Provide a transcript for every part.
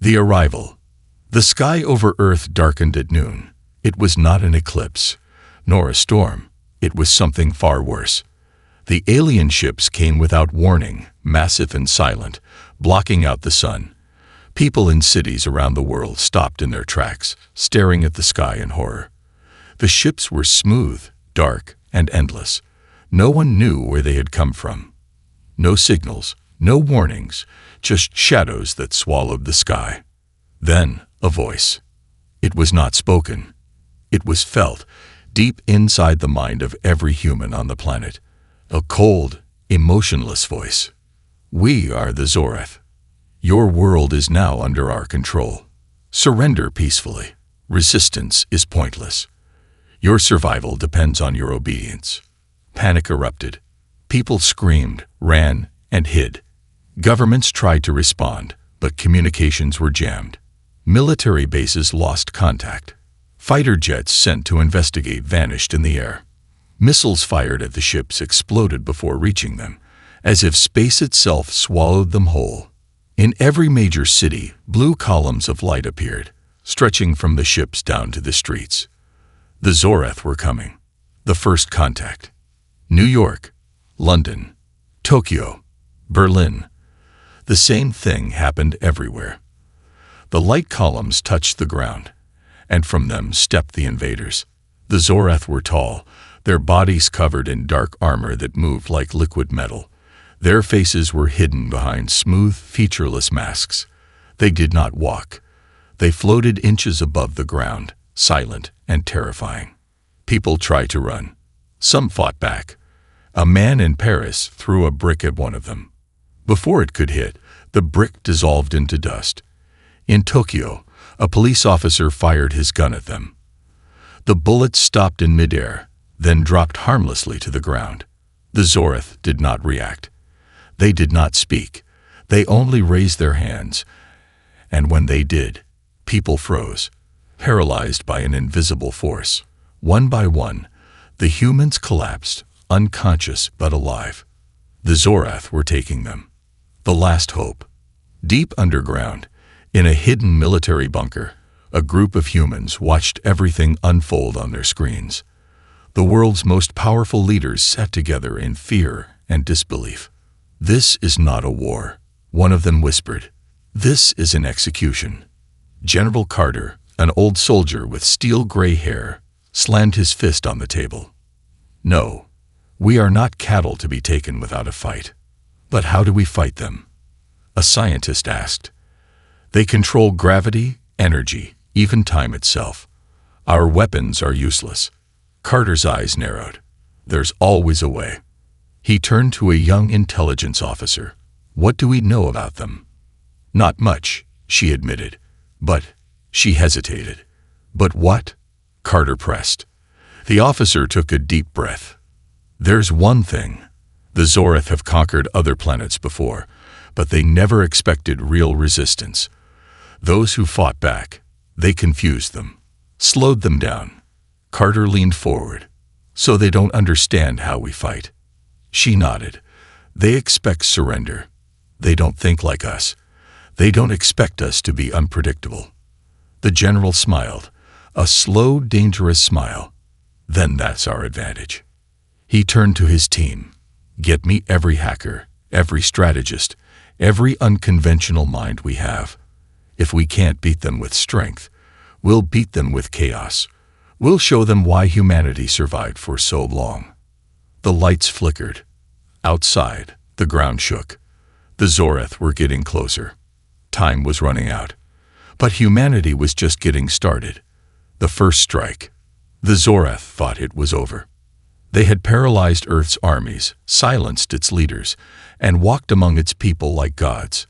The arrival. The sky over Earth darkened at noon. It was not an eclipse, nor a storm. It was something far worse. The alien ships came without warning, massive and silent, blocking out the sun. People in cities around the world stopped in their tracks, staring at the sky in horror. The ships were smooth, dark, and endless. No one knew where they had come from. No signals, no warnings, just shadows that swallowed the sky. Then, a voice. It was not spoken. It was felt, deep inside the mind of every human on the planet. A cold, emotionless voice. We are the Zorath. Your world is now under our control. Surrender peacefully. Resistance is pointless. Your survival depends on your obedience. Panic erupted. People screamed, ran, and hid. Governments tried to respond, but communications were jammed. Military bases lost contact. Fighter jets sent to investigate vanished in the air. Missiles fired at the ships exploded before reaching them, as if space itself swallowed them whole. In every major city, blue columns of light appeared, stretching from the ships down to the streets. The Zorath were coming. The first contact. New York, London, Tokyo, Berlin. The same thing happened everywhere. The light columns touched the ground, and from them stepped the invaders. The Zorath were tall, their bodies covered in dark armor that moved like liquid metal. Their faces were hidden behind smooth, featureless masks. They did not walk. They floated inches above the ground, silent and terrifying. People tried to run. Some fought back. A man in Paris threw a brick at one of them. Before it could hit, the brick dissolved into dust. In Tokyo, a police officer fired his gun at them. The bullet stopped in midair, then dropped harmlessly to the ground. The Zorath did not react. They did not speak. They only raised their hands. And when they did, people froze, paralyzed by an invisible force. One by one, the humans collapsed, unconscious but alive. The Zorath were taking them. The last hope. Deep underground, in a hidden military bunker, a group of humans watched everything unfold on their screens. The world's most powerful leaders sat together in fear and disbelief. "This is not a war," one of them whispered. "This is an execution." General Carter, an old soldier with steel-gray hair, slammed his fist on the table. "No, we are not cattle to be taken without a fight. But how do we fight them?" A scientist asked. "They control gravity, energy, even time itself. Our weapons are useless." Carter's eyes narrowed. "There's always a way." He turned to a young intelligence officer. "What do we know about them?" "Not much," she admitted. "But," she hesitated. "But what?" Carter pressed. The officer took a deep breath. "There's one thing. The Zorath have conquered other planets before, but they never expected real resistance. Those who fought back, they confused them, slowed them down." Carter leaned forward. "So they don't understand how we fight." She nodded. "They expect surrender. They don't think like us. They don't expect us to be unpredictable." The general smiled, a slow, dangerous smile. "Then that's our advantage." He turned to his team. "Get me every hacker, every strategist, every unconventional mind we have. If we can't beat them with strength, we'll beat them with chaos. We'll show them why humanity survived for so long." The lights flickered. Outside, the ground shook. The Zorath were getting closer. Time was running out. But humanity was just getting started. The first strike. The Zorath thought it was over. They had paralyzed Earth's armies, silenced its leaders, and walked among its people like gods.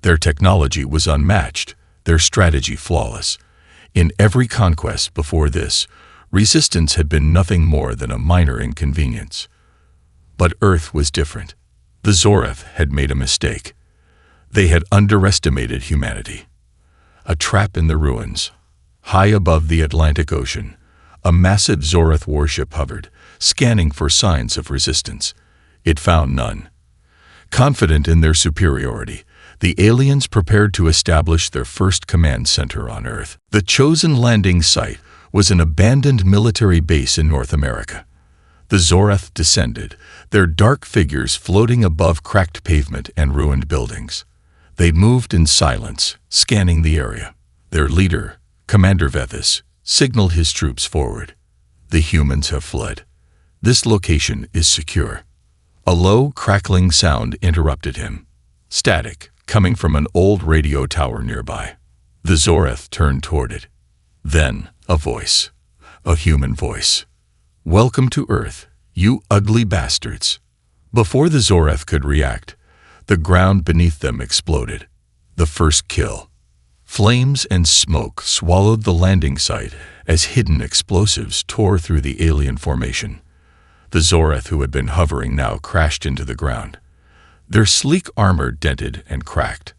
Their technology was unmatched, their strategy flawless. In every conquest before this, resistance had been nothing more than a minor inconvenience. But Earth was different. The Zorath had made a mistake. They had underestimated humanity. A trap in the ruins. High above the Atlantic Ocean, a massive Zorath warship hovered, scanning for signs of resistance. It found none. Confident in their superiority, The aliens prepared to establish their first command center on Earth. The chosen landing site was an abandoned military base in North America. The Zorath descended, their dark figures floating above cracked pavement and ruined buildings. They moved in silence, scanning the area. Their leader, Commander Vethis, signaled his troops forward. The humans have fled. This location is secure. A low, crackling sound interrupted him. Static, coming from an old radio tower nearby. The Zorath turned toward it. Then, a voice. A human voice. "Welcome to Earth, you ugly bastards." Before the Zorath could react, the ground beneath them exploded. The first kill. Flames and smoke swallowed the landing site as hidden explosives tore through the alien formation. The Zorath who had been hovering now crashed into the ground. Their sleek armor dented and cracked.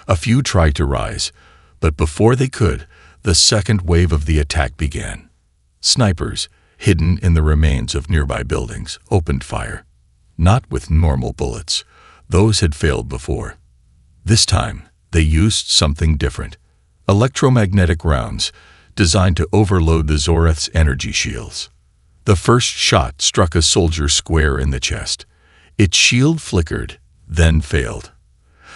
A few tried to rise, but before they could, the second wave of the attack began. Snipers, hidden in the remains of nearby buildings, opened fire. Not with normal bullets. Those had failed before. This time, they used something different. Electromagnetic rounds, designed to overload the Zorath's energy shields. The first shot struck a soldier square in the chest. Its shield flickered, then failed.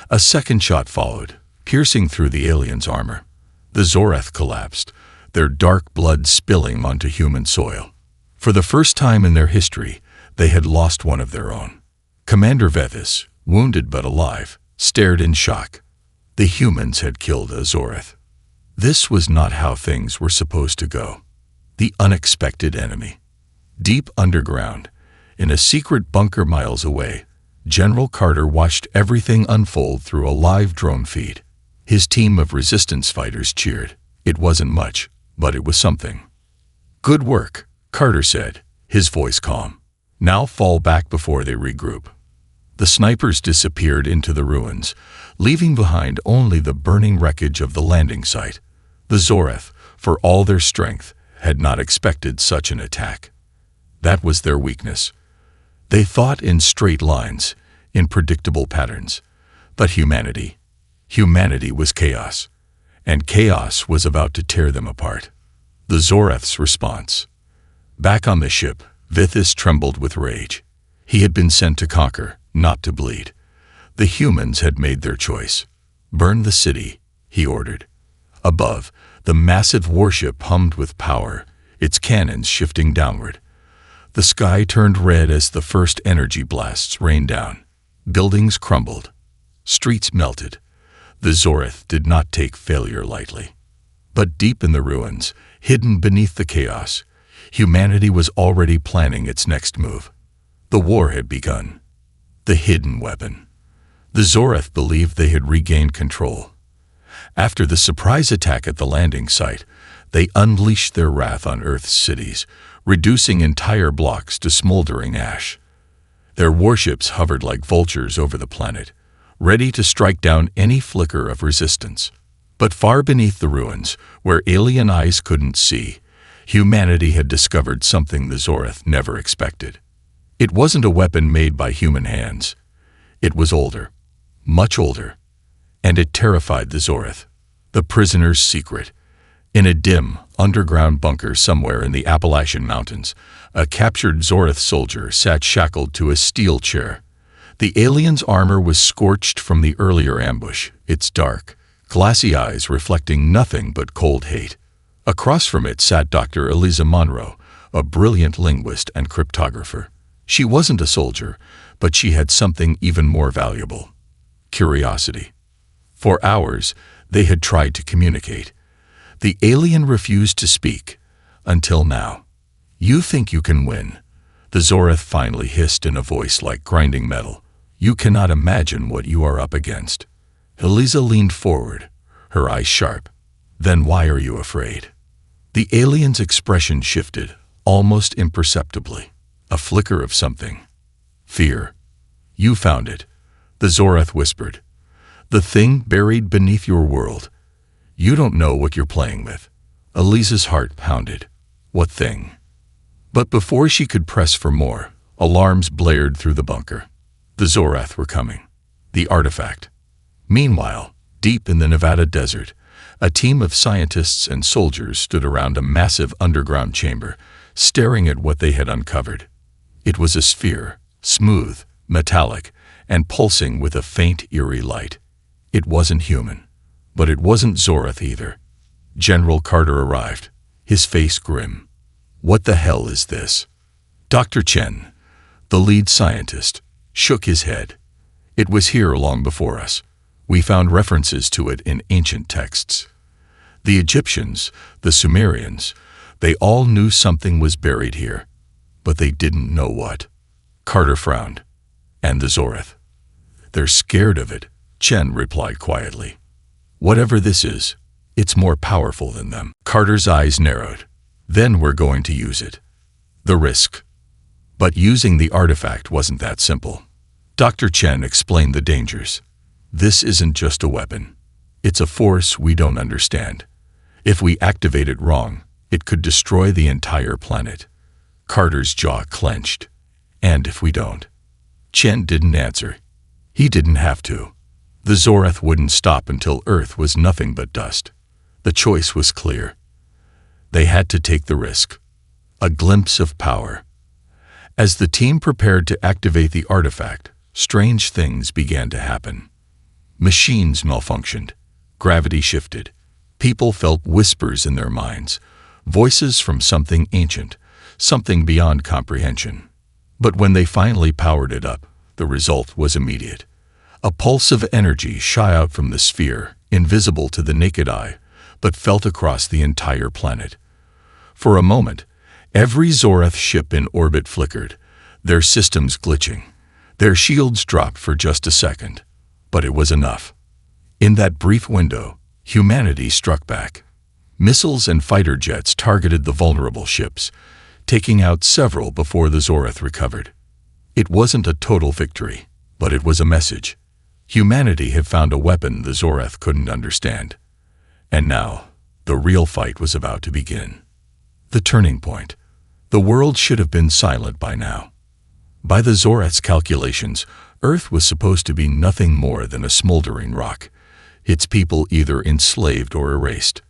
A second shot followed, piercing through the alien's armor. The Zorath collapsed, their dark blood spilling onto human soil. For the first time in their history, they had lost one of their own. Commander Vethis, wounded but alive, stared in shock. The humans had killed a Zorath. This was not how things were supposed to go. The unexpected enemy. Deep underground, in a secret bunker miles away, General Carter watched everything unfold through a live drone feed. His team of resistance fighters cheered. It wasn't much, but it was something. "Good work," Carter said, his voice calm. "Now fall back before they regroup." The snipers disappeared into the ruins, leaving behind only the burning wreckage of the landing site. The Zorath, for all their strength, had not expected such an attack. That was their weakness. They thought in straight lines, in predictable patterns. But humanity was chaos, and chaos was about to tear them apart. The Zorath's response. Back on the ship, Vethis trembled with rage. He had been sent to conquer, not to bleed. The humans had made their choice. "Burn the city," he ordered. Above, the massive warship hummed with power, its cannons shifting downward. The sky turned red as the first energy blasts rained down. Buildings crumbled. Streets melted. The Zorath did not take failure lightly. But deep in the ruins, hidden beneath the chaos, humanity was already planning its next move. The war had begun. The hidden weapon. The Zorath believed they had regained control. After the surprise attack at the landing site, they unleashed their wrath on Earth's cities, reducing entire blocks to smoldering ash. Their warships hovered like vultures over the planet, ready to strike down any flicker of resistance. But far beneath the ruins, where alien eyes couldn't see, humanity had discovered something the Zorath never expected. It wasn't a weapon made by human hands. It was older, much older, and it terrified the Zorath. The prisoner's secret. In a dim, underground bunker somewhere in the Appalachian Mountains, a captured Zorath soldier sat shackled to a steel chair. The alien's armor was scorched from the earlier ambush, its dark, glassy eyes reflecting nothing but cold hate. Across from it sat Dr. Eliza Monroe, a brilliant linguist and cryptographer. She wasn't a soldier, but she had something even more valuable: curiosity. For hours, they had tried to communicate. The alien refused to speak, until now. "You think you can win," the Zorath finally hissed in a voice like grinding metal. "You cannot imagine what you are up against." Eliza leaned forward, her eyes sharp. "Then why are you afraid?" The alien's expression shifted, almost imperceptibly. A flicker of something. "Fear. You found it," the Zorath whispered. "The thing buried beneath your world. You don't know what you're playing with." Eliza's heart pounded. What thing? But before she could press for more, alarms blared through the bunker. The Zorath were coming. The artifact. Meanwhile, deep in the Nevada desert, a team of scientists and soldiers stood around a massive underground chamber, staring at what they had uncovered. It was a sphere, smooth, metallic, and pulsing with a faint, eerie light. It wasn't human, but it wasn't Zorath either. General Carter arrived, his face grim. "What the hell is this?" Dr. Chen, the lead scientist, shook his head. "It was here long before us. We found references to it in ancient texts. The Egyptians, the Sumerians, they all knew something was buried here, but they didn't know what." Carter frowned. "And the Zorath? They're scared of it," Chen replied quietly. "Whatever this is, it's more powerful than them." Carter's eyes narrowed. "Then we're going to use it. The risk." But using the artifact wasn't that simple. Dr. Chen explained the dangers. "This isn't just a weapon. It's a force we don't understand. If we activate it wrong, it could destroy the entire planet." Carter's jaw clenched. "And if we don't?" Chen didn't answer. He didn't have to. The Zorath wouldn't stop until Earth was nothing but dust. The choice was clear. They had to take the risk. A glimpse of power. As the team prepared to activate the artifact, strange things began to happen. Machines malfunctioned. Gravity shifted. People felt whispers in their minds, voices from something ancient, something beyond comprehension. But when they finally powered it up, the result was immediate. A pulse of energy shot out from the sphere, invisible to the naked eye, but felt across the entire planet. For a moment, every Zorath ship in orbit flickered, their systems glitching. Their shields dropped for just a second, but it was enough. In that brief window, humanity struck back. Missiles and fighter jets targeted the vulnerable ships, taking out several before the Zorath recovered. It wasn't a total victory, but it was a message. Humanity had found a weapon the Zorath couldn't understand. And now, the real fight was about to begin. The turning point. The world should have been silent by now. By the Zorath's calculations, Earth was supposed to be nothing more than a smoldering rock, its people either enslaved or erased.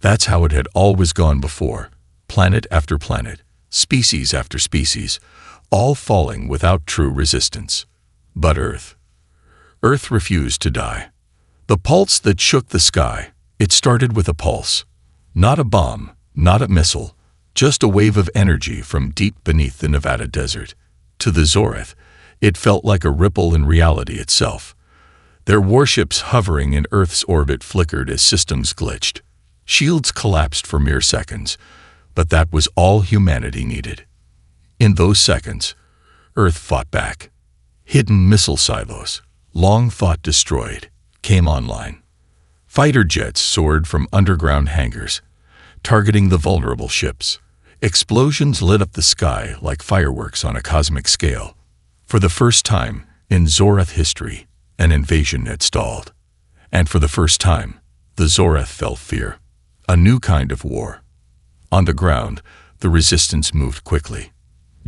That's how it had always gone before, planet after planet, species after species, all falling without true resistance. But Earth refused to die. The pulse that shook the sky, it started with a pulse. Not a bomb, not a missile, just a wave of energy from deep beneath the Nevada desert. To the Zorath, it felt like a ripple in reality itself. Their warships hovering in Earth's orbit flickered as systems glitched. Shields collapsed for mere seconds, but that was all humanity needed. In those seconds, Earth fought back. Hidden missile silos, long thought destroyed, came online. Fighter jets soared from underground hangars, targeting the vulnerable ships. Explosions lit up the sky like fireworks on a cosmic scale. For the first time in Zorath history, an invasion had stalled. And for the first time, the Zorath felt fear. A new kind of war. On the ground, the resistance moved quickly.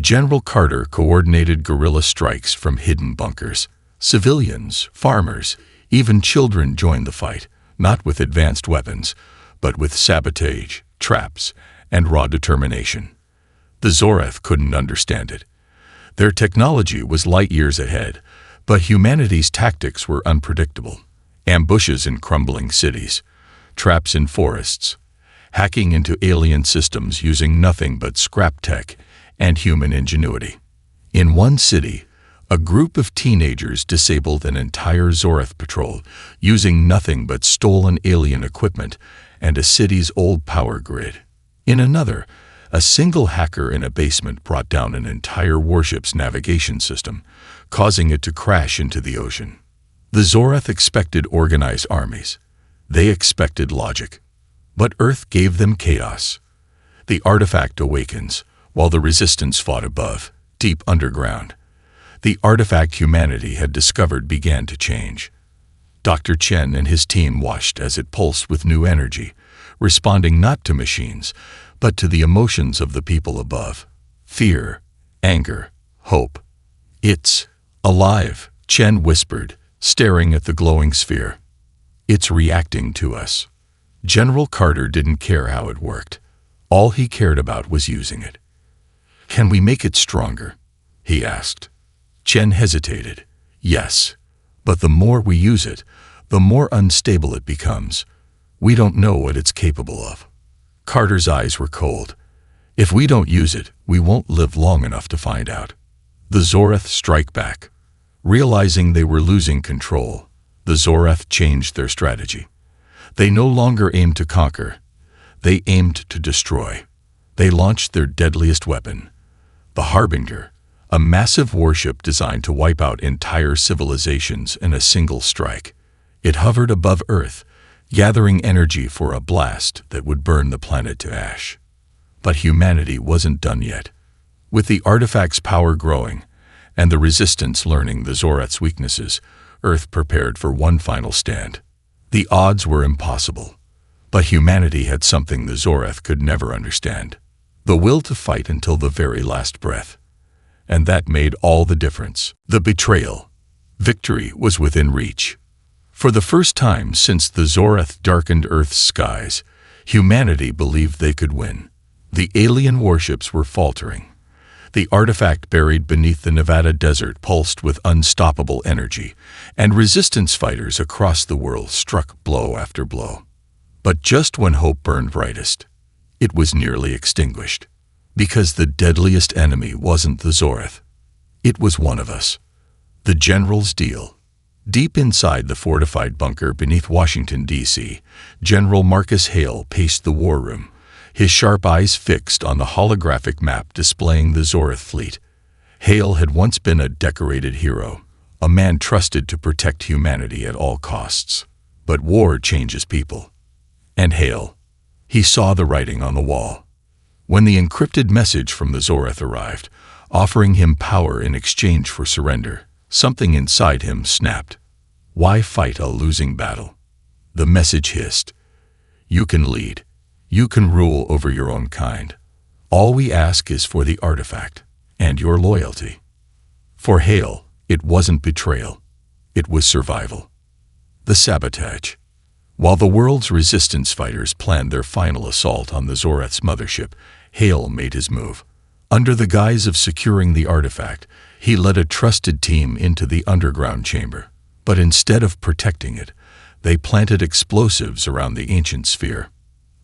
General Carter coordinated guerrilla strikes from hidden bunkers. Civilians, farmers, even children joined the fight, not with advanced weapons, but with sabotage, traps, and raw determination. The Zorath couldn't understand it. Their technology was light years ahead, but humanity's tactics were unpredictable. Ambushes in crumbling cities, traps in forests, hacking into alien systems using nothing but scrap tech and human ingenuity. In one city, a group of teenagers disabled an entire Zorath patrol using nothing but stolen alien equipment and a city's old power grid. In another, a single hacker in a basement brought down an entire warship's navigation system, causing it to crash into the ocean. The Zorath expected organized armies. They expected logic. But Earth gave them chaos. The artifact awakens, while the resistance fought above, deep underground. The artifact humanity had discovered began to change. Dr. Chen and his team watched as it pulsed with new energy, responding not to machines, but to the emotions of the people above. Fear, anger, hope. "It's alive," Chen whispered, staring at the glowing sphere. It's reacting to us. General Carter didn't care how it worked. All he cared about was using it. Can we make it stronger? He asked. Chen hesitated. Yes, but the more we use it, the more unstable it becomes. We don't know what it's capable of. Carter's eyes were cold. If we don't use it, we won't live long enough to find out. The Zorath strike back. Realizing they were losing control, the Zorath changed their strategy. They no longer aimed to conquer. They aimed to destroy. They launched their deadliest weapon, the Harbinger, a massive warship designed to wipe out entire civilizations in a single strike. It hovered above Earth, gathering energy for a blast that would burn the planet to ash. But humanity wasn't done yet. With the artifact's power growing, and the Resistance learning the Zorath's weaknesses, Earth prepared for one final stand. The odds were impossible, but humanity had something the Zorath could never understand: the will to fight until the very last breath. And that made all the difference. The betrayal. Victory was within reach. For the first time since the Zorath darkened Earth's skies, humanity believed they could win. The alien warships were faltering. The artifact buried beneath the Nevada desert pulsed with unstoppable energy, and resistance fighters across the world struck blow after blow. But just when hope burned brightest, it was nearly extinguished. Because the deadliest enemy wasn't the Zorath. It was one of us. The General's deal. Deep inside the fortified bunker beneath Washington, D.C., General Marcus Hale paced the war room, his sharp eyes fixed on the holographic map displaying the Zorath fleet. Hale had once been a decorated hero, a man trusted to protect humanity at all costs. But war changes people. And Hale, he saw the writing on the wall. When the encrypted message from the Zorath arrived, offering him power in exchange for surrender, something inside him snapped. Why fight a losing battle? The message hissed. You can lead. You can rule over your own kind. All we ask is for the artifact and your loyalty. For Hale, it wasn't betrayal. It was survival. The sabotage. While the world's resistance fighters planned their final assault on the Zorath's mothership, Hale made his move. Under the guise of securing the artifact, he led a trusted team into the underground chamber. But instead of protecting it, they planted explosives around the ancient sphere.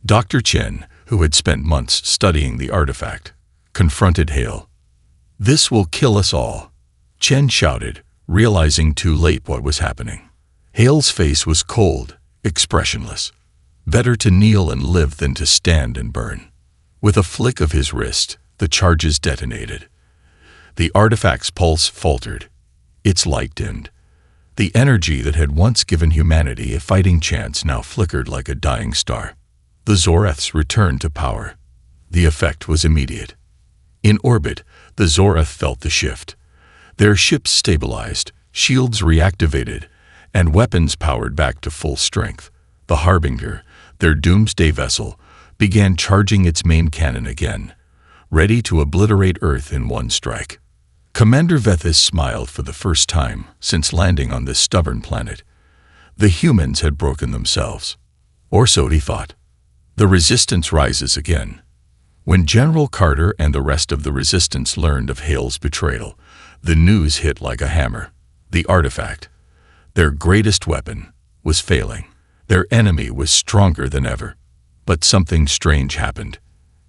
Dr. Chen, who had spent months studying the artifact, confronted Hale. This will kill us all, Chen shouted, realizing too late what was happening. Hale's face was cold, expressionless. Better to kneel and live than to stand and burn. With a flick of his wrist, the charges detonated. The artifact's pulse faltered. Its light dimmed. The energy that had once given humanity a fighting chance now flickered like a dying star. The Zoraths returned to power. The effect was immediate. In orbit, the Zorath felt the shift. Their ships stabilized, shields reactivated, and weapons powered back to full strength. The Harbinger, their doomsday vessel, began charging its main cannon again, ready to obliterate Earth in one strike. Commander Vethis smiled for the first time since landing on this stubborn planet. The humans had broken themselves. Or so he thought. The resistance rises again. When General Carter and the rest of the resistance learned of Hale's betrayal, the news hit like a hammer. The artifact, their greatest weapon, was failing. Their enemy was stronger than ever. But something strange happened.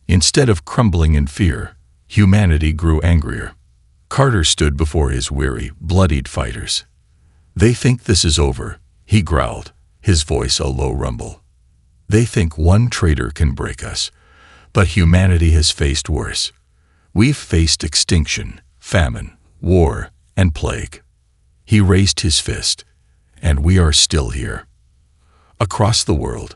Instead of crumbling in fear, humanity grew angrier. Carter stood before his weary, bloodied fighters. They think this is over, he growled, his voice a low rumble. They think one traitor can break us, but humanity has faced worse. We've faced extinction, famine, war, and plague. He raised his fist, and we are still here. Across the world,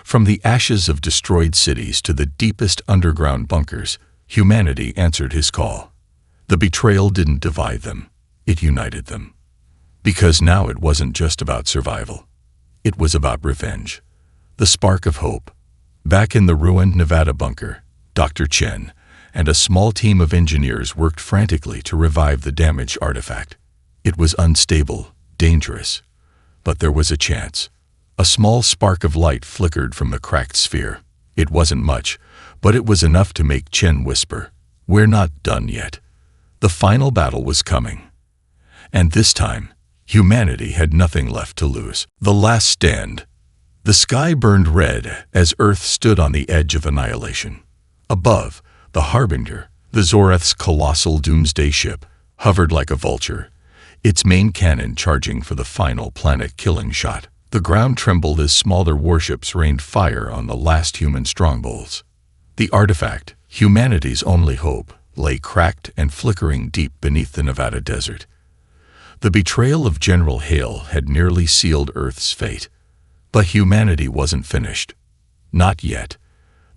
from the ashes of destroyed cities to the deepest underground bunkers, humanity answered his call. The betrayal didn't divide them, it united them. Because now it wasn't just about survival. It was about revenge. The spark of hope. Back in the ruined Nevada bunker, Dr. Chen and a small team of engineers worked frantically to revive the damaged artifact. It was unstable, dangerous. But there was a chance. A small spark of light flickered from the cracked sphere. It wasn't much, but it was enough to make Chen whisper, "We're not done yet." The final battle was coming. And this time, humanity had nothing left to lose. The last stand. The sky burned red as Earth stood on the edge of annihilation. Above, the Harbinger, the Zorath's colossal doomsday ship, hovered like a vulture, its main cannon charging for the final planet-killing shot. The ground trembled as smaller warships rained fire on the last human strongholds. The artifact, humanity's only hope, lay cracked and flickering deep beneath the Nevada desert. The betrayal of General Hale had nearly sealed Earth's fate. But humanity wasn't finished. Not yet.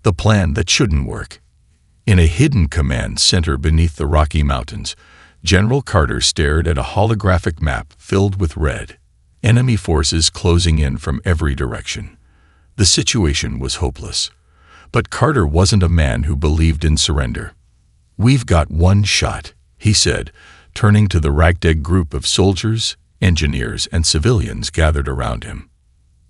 The plan that shouldn't work. In a hidden command center beneath the Rocky Mountains, General Carter stared at a holographic map filled with red, enemy forces closing in from every direction. The situation was hopeless. But Carter wasn't a man who believed in surrender. "We've got one shot," he said, turning to the ragtag group of soldiers, engineers, and civilians gathered around him.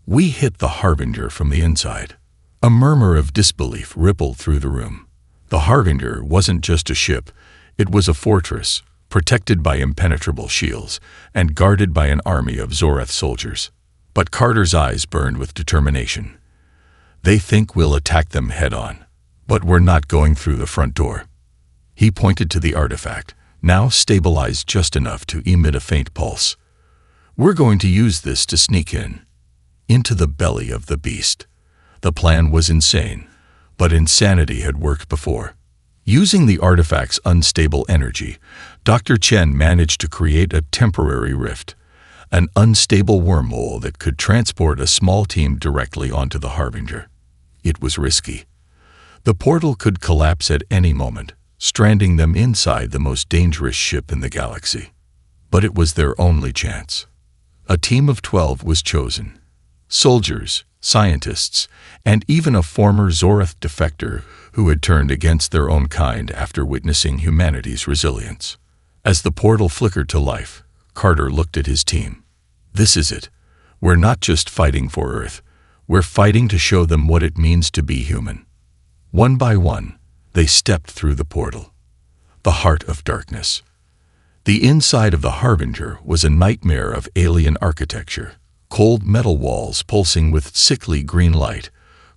"We hit the Harbinger from the inside." A murmur of disbelief rippled through the room. The Harbinger wasn't just a ship, it was a fortress, protected by impenetrable shields and guarded by an army of Zorath soldiers. But Carter's eyes burned with determination. "They think we'll attack them head-on, but we're not going through the front door." He pointed to the artifact, now stabilized just enough to emit a faint pulse. "We're going to use this to sneak into the belly of the beast." The plan was insane, but insanity had worked before. Using the artifact's unstable energy, Dr. Chen managed to create a temporary rift, an unstable wormhole that could transport a small team directly onto the Harbinger. It was risky. The portal could collapse at any moment, stranding them inside the most dangerous ship in the galaxy. But it was their only chance. A team of 12 was chosen. Soldiers, scientists, and even a former Zorath defector who had turned against their own kind after witnessing humanity's resilience. As the portal flickered to life, Carter looked at his team. "This is it. We're not just fighting for Earth. We're fighting to show them what it means to be human." One by one, they stepped through the portal. The heart of darkness. The inside of the Harbinger was a nightmare of alien architecture. Cold metal walls pulsing with sickly green light,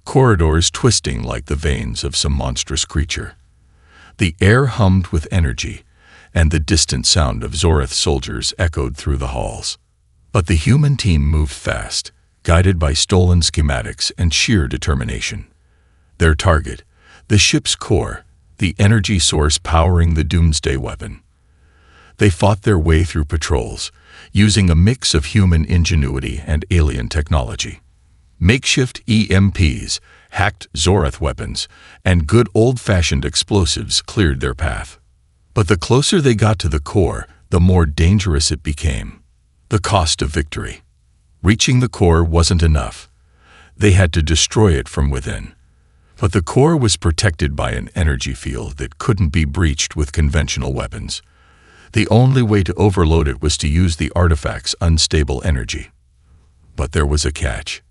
corridors twisting like the veins of some monstrous creature. The air hummed with energy, and the distant sound of Zorath soldiers echoed through the halls. But the human team moved fast, guided by stolen schematics and sheer determination. Their target, the ship's core, the energy source powering the doomsday weapon. They fought their way through patrols, using a mix of human ingenuity and alien technology. Makeshift EMPs, hacked Zorath weapons, and good old-fashioned explosives cleared their path. But the closer they got to the core, the more dangerous it became. The cost of victory. Reaching the core wasn't enough. They had to destroy it from within. But the core was protected by an energy field that couldn't be breached with conventional weapons. The only way to overload it was to use the artifact's unstable energy. But there was a catch.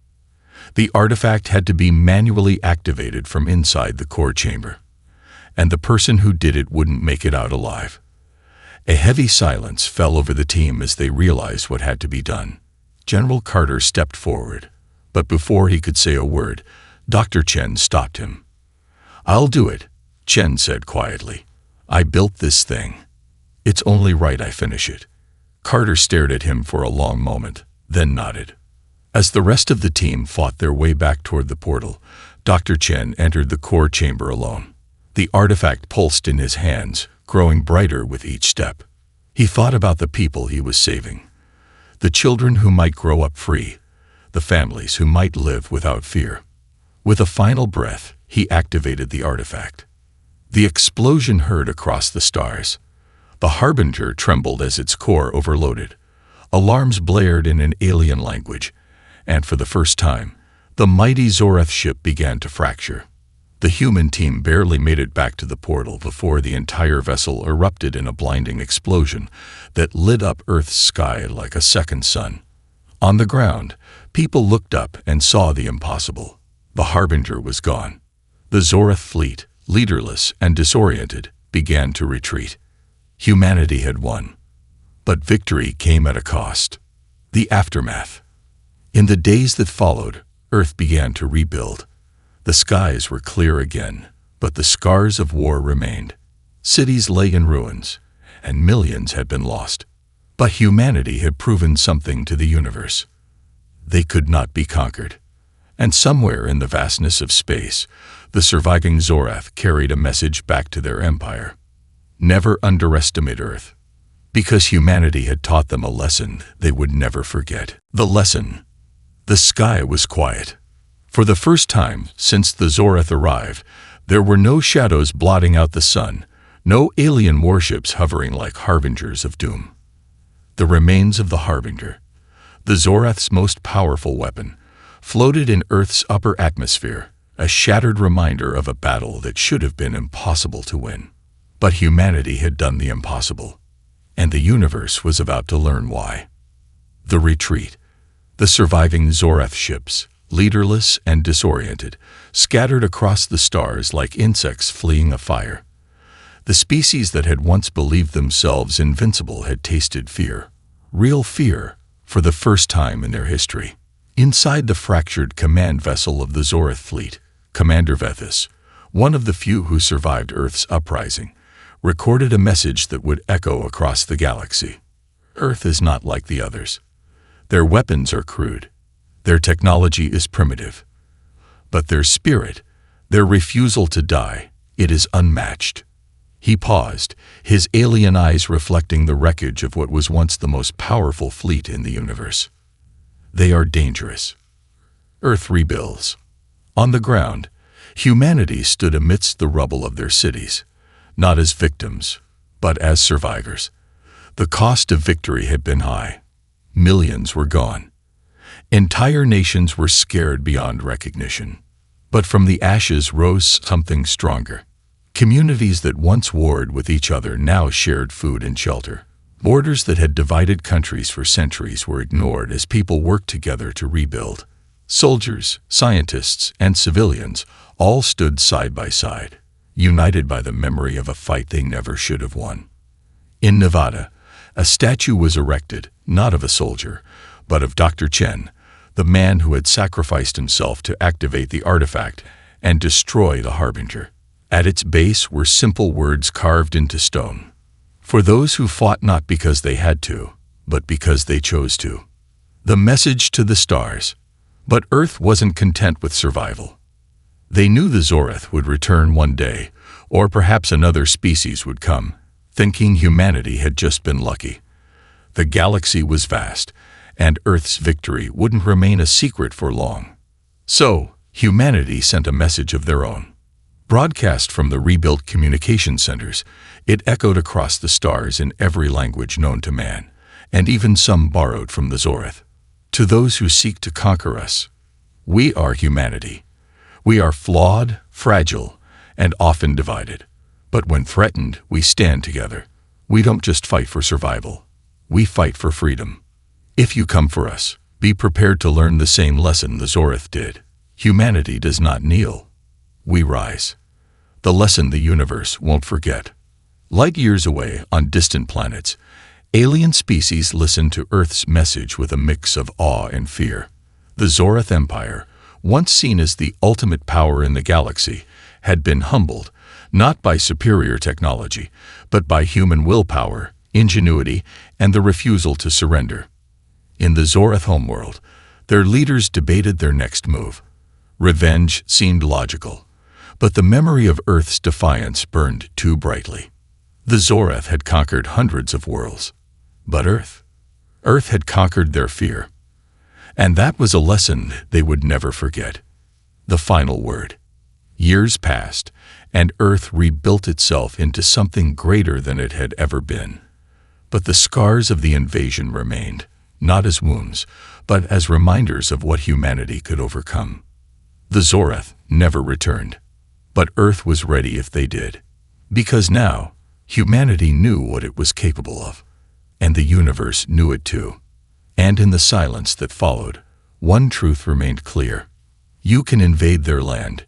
The artifact had to be manually activated from inside the core chamber, and the person who did it wouldn't make it out alive. A heavy silence fell over the team as they realized what had to be done. General Carter stepped forward, but before he could say a word, Dr. Chen stopped him. "I'll do it," Chen said quietly. "I built this thing. It's only right I finish it." Carter stared at him for a long moment, then nodded. As the rest of the team fought their way back toward the portal, Dr. Chen entered the core chamber alone. The artifact pulsed in his hands, growing brighter with each step. He thought about the people he was saving. The children who might grow up free, the families who might live without fear. With a final breath, he activated the artifact. The explosion heard across the stars. The Harbinger trembled as its core overloaded. Alarms blared in an alien language, and for the first time, the mighty Zorath ship began to fracture. The human team barely made it back to the portal before the entire vessel erupted in a blinding explosion that lit up Earth's sky like a second sun. On the ground, people looked up and saw the impossible. The Harbinger was gone. The Zorath fleet, leaderless and disoriented, began to retreat. Humanity had won. But victory came at a cost. The aftermath. In the days that followed, Earth began to rebuild. The skies were clear again, but the scars of war remained. Cities lay in ruins, and millions had been lost. But humanity had proven something to the universe. They could not be conquered. And somewhere in the vastness of space, the surviving Zorath carried a message back to their empire. Never underestimate Earth, because humanity had taught them a lesson they would never forget. The lesson: the sky was quiet. For the first time since the Zorath arrived, there were no shadows blotting out the sun, no alien warships hovering like harbingers of doom. The remains of the Harbinger, the Zorath's most powerful weapon, floated in Earth's upper atmosphere, a shattered reminder of a battle that should have been impossible to win. But humanity had done the impossible, and the universe was about to learn why. The retreat. The surviving Zorath ships, leaderless and disoriented, scattered across the stars like insects fleeing a fire. The species that had once believed themselves invincible had tasted fear, real fear, for the first time in their history. Inside the fractured command vessel of the Zorath fleet, Commander Vethis, one of the few who survived Earth's uprising, recorded a message that would echo across the galaxy. Earth is not like the others. Their weapons are crude. Their technology is primitive. But their spirit, their refusal to die, it is unmatched. He paused, his alien eyes reflecting the wreckage of what was once the most powerful fleet in the universe. They are dangerous. Earth rebuilds. On the ground, humanity stood amidst the rubble of their cities, not as victims, but as survivors. The cost of victory had been high. Millions were gone. Entire nations were scared beyond recognition. But from the ashes rose something stronger. Communities that once warred with each other now shared food and shelter. Borders that had divided countries for centuries were ignored as people worked together to rebuild. Soldiers, scientists, and civilians all stood side by side, united by the memory of a fight they never should have won. In Nevada, a statue was erected, not of a soldier, but of Dr. Chen, the man who had sacrificed himself to activate the artifact and destroy the Harbinger. At its base were simple words carved into stone. For those who fought not because they had to, but because they chose to. The message to the stars. But Earth wasn't content with survival. They knew the Zorath would return one day, or perhaps another species would come, thinking humanity had just been lucky. The galaxy was vast, and Earth's victory wouldn't remain a secret for long. So, humanity sent a message of their own. Broadcast from the rebuilt communication centers, it echoed across the stars in every language known to man, and even some borrowed from the Zorath. To those who seek to conquer us, we are humanity. We are flawed, fragile, and often divided. But when threatened, we stand together. We don't just fight for survival. We fight for freedom. If you come for us, be prepared to learn the same lesson the Zorath did. Humanity does not kneel. We rise. The lesson the universe won't forget. Light years away, on distant planets, alien species listened to Earth's message with a mix of awe and fear. The Zorath Empire, once seen as the ultimate power in the galaxy, had been humbled, not by superior technology, but by human willpower, ingenuity, and the refusal to surrender. In the Zorath homeworld, their leaders debated their next move. Revenge seemed logical, but the memory of Earth's defiance burned too brightly. The Zorath had conquered hundreds of worlds, but Earth had conquered their fear. And that was a lesson they would never forget. The final word. Years passed, and Earth rebuilt itself into something greater than it had ever been. But the scars of the invasion remained, not as wounds, but as reminders of what humanity could overcome. The Zorath never returned. But Earth was ready if they did. Because now, humanity knew what it was capable of. And the universe knew it too. And in the silence that followed, one truth remained clear. You can invade their land,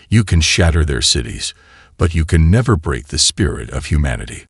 you can shatter their cities, but you can never break the spirit of humanity.